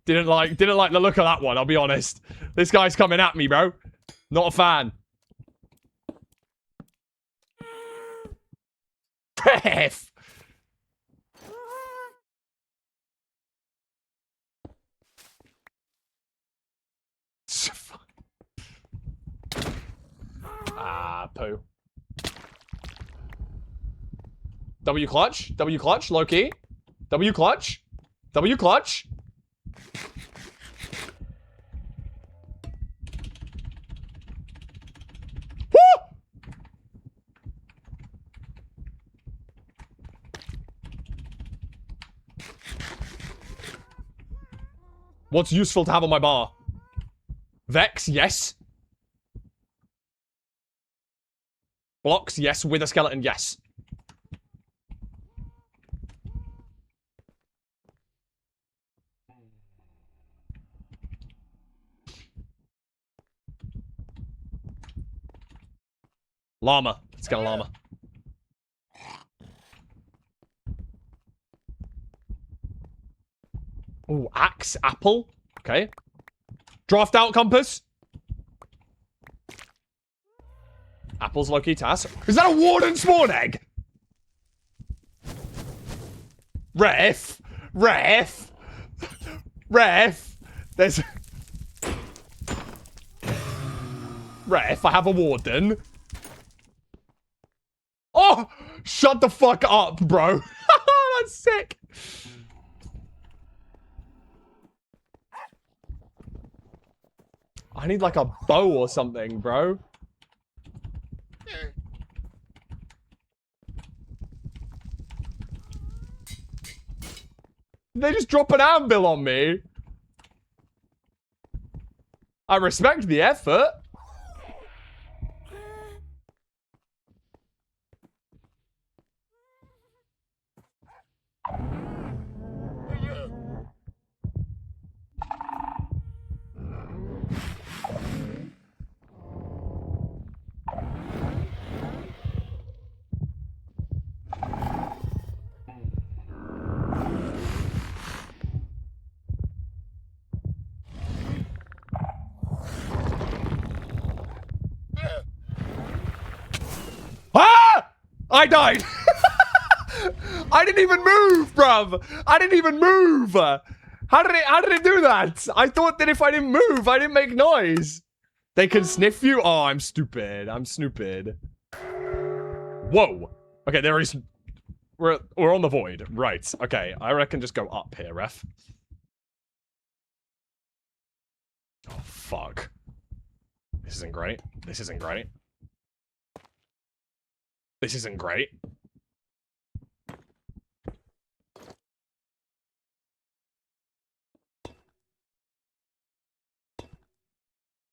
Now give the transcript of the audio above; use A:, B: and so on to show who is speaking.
A: Didn't like the look of that one, I'll be honest. This guy's coming at me, bro. Not a fan. Ref! Ah, poo. W clutch, low key. W clutch. W clutch. Woo! What's useful to have on my bar? Vex, yes. Blocks, yes. With a skeleton, yes. Llama. Let's get a llama. Ooh, axe, apple. Okay. Draft out compass. Apple's low-key task. Is that a warden spawn egg? Ref. Ref. Ref. There's... Ref, I have a warden. Oh! Shut the fuck up, bro. That's sick. I need like a bow or something, bro. They just drop an anvil on me. I respect the effort. Ah! I died. I didn't even move, bruv. I didn't even move. How did it do that? I thought that if I didn't move, I didn't make noise. They can sniff you? Oh, I'm stupid. I'm stupid. Whoa. Okay, there is... We're on the void. Right. Okay, I reckon just go up here, ref. Oh, fuck. This isn't great. This isn't great. This isn't great.